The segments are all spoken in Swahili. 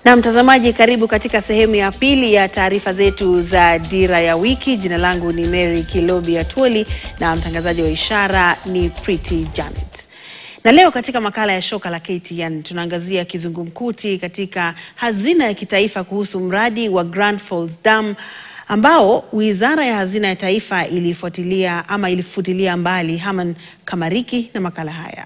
Na mtazamaji, karibu katika sehemu ya pili ya taarifa zetu za Dira ya Wiki. Jina langu ni Mary Kilobi Atwoli na mtangazaji wa ishara ni Pretty Janet. Na leo katika makala ya Shoka la KTN tunaangazia kizungumkuti katika hazina ya kitaifa kuhusu mradi wa Grand Falls Dam ambao Wizara ya Hazina ya Taifa ilifutilia mbali. Haman Kamariki na makala haya.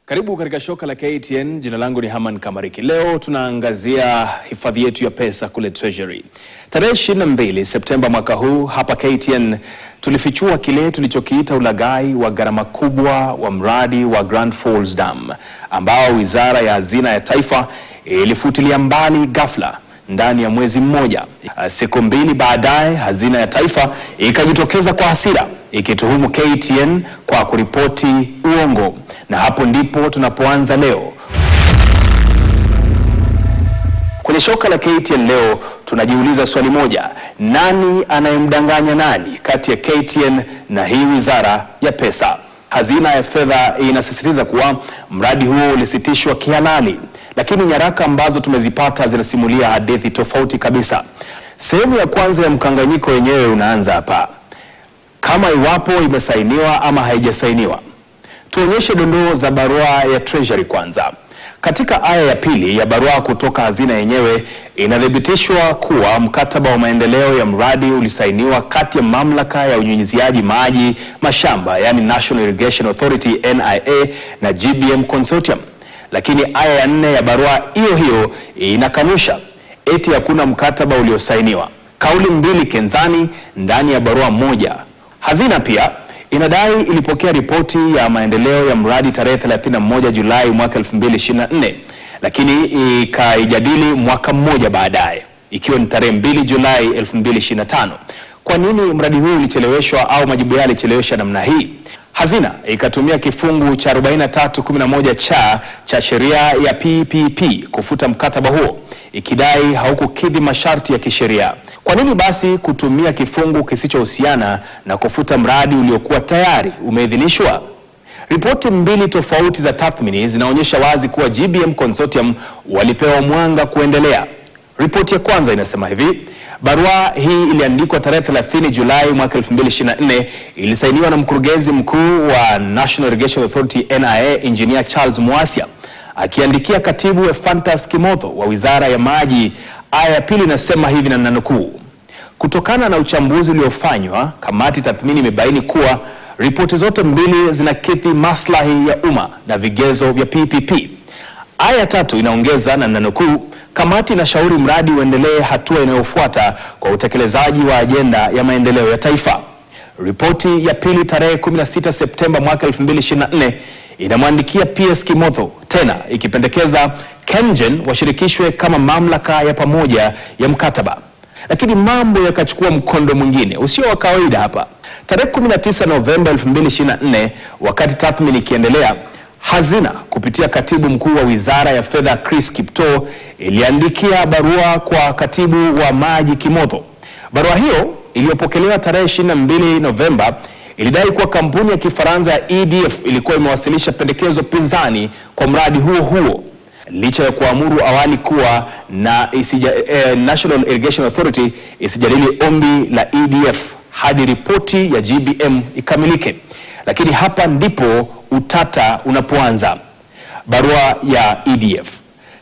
Karibu katika Shoka la KTN. Jina langu ni Haman Kamariki. Leo tunaangazia hifadhi yetu ya pesa kule Treasury. Tarehe 22 Septemba mwaka huu hapa KTN tulifichua kile tulichokiita ulaghai wa gharama kubwa wa mradi wa Grand Falls Dam ambao Wizara ya Hazina ya Taifa ilifutilia mbali ghafla ndani ya mwezi mmoja. Siku mbili baadaye Hazina ya Taifa ikajitokeza kwa hasira ikituhumu KTN kwa kuripoti uongo. Na hapo ndipo tunapoanza leo. Kwenye Shoka la KTN leo tunajiuliza swali moja: nani anayemdanganya nani kati ya KTN na hii Wizara ya Pesa? Hazina ya Fedha inasisitiza kuwa mradi huo ulisitishwa kihalali, lakini nyaraka ambazo tumezipata zinasimulia hadithi tofauti kabisa. Sehemu ya kwanza ya mkanganyiko wenyewe unaanza hapa. Kama iwapo imesainiwa ama haijasainiwa. Tuonyeshe dondoo za barua ya Treasury kwanza. Katika aya ya pili ya barua kutoka hazina yenyewe inathibitishwa kuwa mkataba wa maendeleo ya mradi ulisainiwa kati ya mamlaka ya unyunyiziaji maji mashamba, yani National Irrigation Authority NIA, na GBM Consortium. Lakini aya ya 4 ya barua hiyo inakanusha eti hakuna mkataba uliosainiwa. Kauli mbili kenzani ndani ya barua moja. Hazina pia inadai ilipokea ripoti ya maendeleo ya mradi tarehe 31 Julai mwaka 2024, lakini ikaijadili mwaka mmoja baadaye, ikiwa ni tarehe 2 Julai 2025. Kwa nini mradi huu ulicheleweshwa au majibu yale yalicheleweshwa namna hii? Hazina ikatumia kifungu cha 4311 cha sheria ya PPP kufuta mkataba huo, ikidai haukukidhi masharti ya kisheria. Kwa nini basi kutumia kifungu kisichohusiana na kufuta mradi uliokuwa tayari umeidhinishwa? Ripoti mbili tofauti za tathmini zinaonyesha wazi kuwa GBM Consortium walipewa mwanga kuendelea. Ripoti ya kwanza inasema hivi: barua hii iliandikwa tarehe 30 Julai mwaka 2024, ilisainiwa na mkurugenzi mkuu wa National Irrigation Authority NIA, Engineer Charles Muasia, akiandikia katibu Ephantus Kimotho wa Wizara ya Maji. Aya ya pili inasema hivi na nanukuu: kutokana na uchambuzi uliofanywa, kamati tathmini imebaini kuwa ripoti zote mbili zinakidhi maslahi ya umma na vigezo vya PPP. Aya ya 3 inaongeza na nanukuu: kamati inashauri mradi uendelee hatua inayofuata kwa utekelezaji wa ajenda ya maendeleo ya taifa. Ripoti ya pili tarehe 16 Septemba mwaka 2024 inamwandikia PS Kimotho tena ikipendekeza KenGen washirikishwe kama mamlaka ya pamoja ya mkataba. Lakini mambo yakachukua mkondo mwingine usio wa kawaida hapa. Tarehe 19 Novemba 2024, wakati tathmini ikiendelea, Hazina kupitia katibu mkuu wa Wizara ya Fedha Chris Kipto iliandikia barua kwa katibu wa maji Kimotho. Barua hiyo iliyopokelewa tarehe 22 Novemba ilidai kuwa kampuni ya Kifaransa ya EDF ilikuwa imewasilisha pendekezo pinzani kwa mradi huo licha ya kuamuru awali kuwa na National Irrigation Authority isijadili ombi la EDF hadi ripoti ya GBM ikamilike. Lakini hapa ndipo utata unapoanza. Barua ya EDF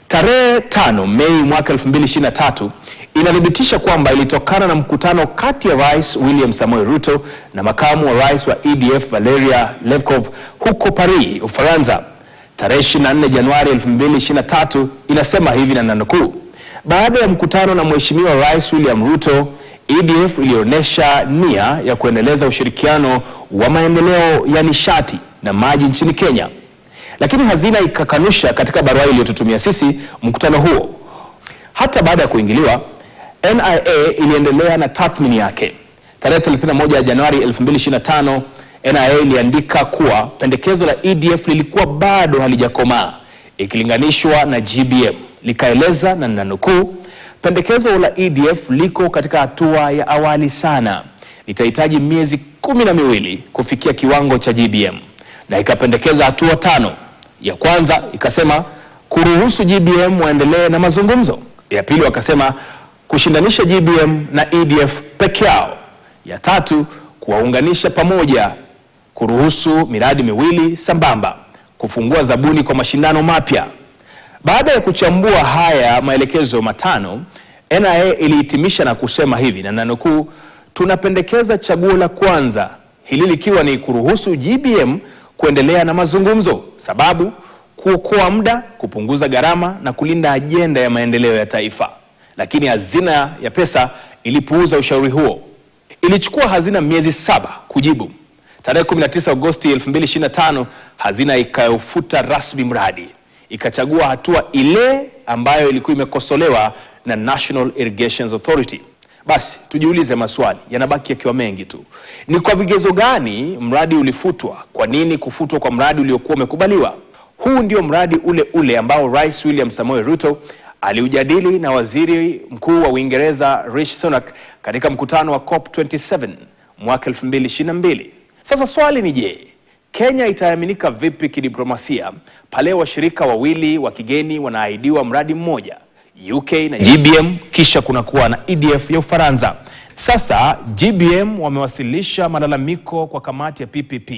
tarehe 5 Mei mwaka 2023 inathibitisha kwamba ilitokana na mkutano kati ya Rais William Samoei Ruto na makamu wa rais wa EDF Valeria Levkov huko Paris, Ufaransa. Tarehe 24 Januari 2023 inasema hivi na nanukuu: baada ya mkutano na Mheshimiwa Rais William Ruto, EDF ilionyesha nia ya kuendeleza ushirikiano wa maendeleo ya nishati na maji nchini Kenya. Lakini Hazina ikakanusha katika barua iliyotutumia sisi mkutano huo. Hata baada ya kuingiliwa, NIA iliendelea na tathmini yake. Tarehe 31 Januari 2025 NIA iliandika kuwa pendekezo la EDF lilikuwa bado halijakomaa ikilinganishwa na GBM, likaeleza, na ninanukuu, pendekezo la EDF liko katika hatua ya awali sana. Litahitaji miezi 12 kufikia kiwango cha GBM, na ikapendekeza hatua 5. Ya kwanza ikasema kuruhusu GBM waendelee na mazungumzo. Ya pili wakasema kushindanisha GBM na EDF peke yao. Ya tatu kuwaunganisha pamoja, kuruhusu miradi miwili sambamba, kufungua zabuni kwa mashindano mapya. Baada ya kuchambua haya maelekezo matano, NIA ilihitimisha na kusema hivi, na nanukuu, tunapendekeza chaguo la kwanza, hili likiwa ni kuruhusu GBM kuendelea na mazungumzo. Sababu, kuokoa muda, kupunguza gharama na kulinda ajenda ya maendeleo ya taifa. Lakini hazina ya pesa ilipuuza ushauri huo. Ilichukua hazina miezi 7 kujibu. Tarehe 19 Agosti 2025, hazina ikaufuta rasmi mradi. Ikachagua hatua ile ambayo ilikuwa imekosolewa na National Irrigation Authority. Basi, tujiulize maswali, yanabaki yakiwa mengi tu. Ni kwa vigezo gani mradi ulifutwa? Kwa nini kufutwa kwa mradi uliokuwa umekubaliwa? Huu ndio mradi ule ambao Rais William Samoei Ruto aliujadili na Waziri Mkuu wa Uingereza Rishi Sunak katika mkutano wa COP27 mwaka 2022. Sasa swali ni je, Kenya itaaminika vipi kidiplomasia pale washirika wawili wa kigeni wanaahidiwa mradi mmoja, UK na GBM, kisha kunakuwa na EDF ya Ufaransa? Sasa GBM wamewasilisha malalamiko kwa kamati ya PPP.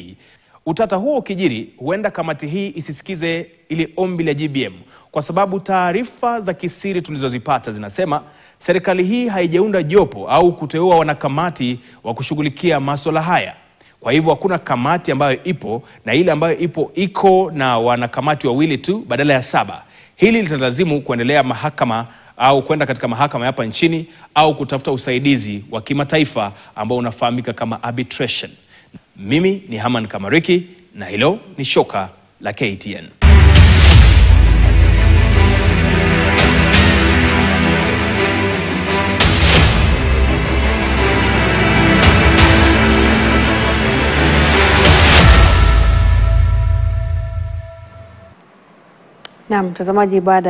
Utata huo ukijiri, huenda kamati hii isisikize ile ombi la GBM, kwa sababu taarifa za kisiri tulizozipata zinasema serikali hii haijaunda jopo au kuteua wanakamati wa kushughulikia masuala haya. Kwa hivyo hakuna kamati ambayo ipo, na ile ambayo ipo iko na wanakamati wawili tu badala ya 7. Hili litalazimu kuendelea mahakama au kwenda katika mahakama hapa nchini au kutafuta usaidizi wa kimataifa ambao unafahamika kama arbitration. Mimi ni Haman Kamariki na hilo ni Shoka la KTN. Na mtazamaji, baada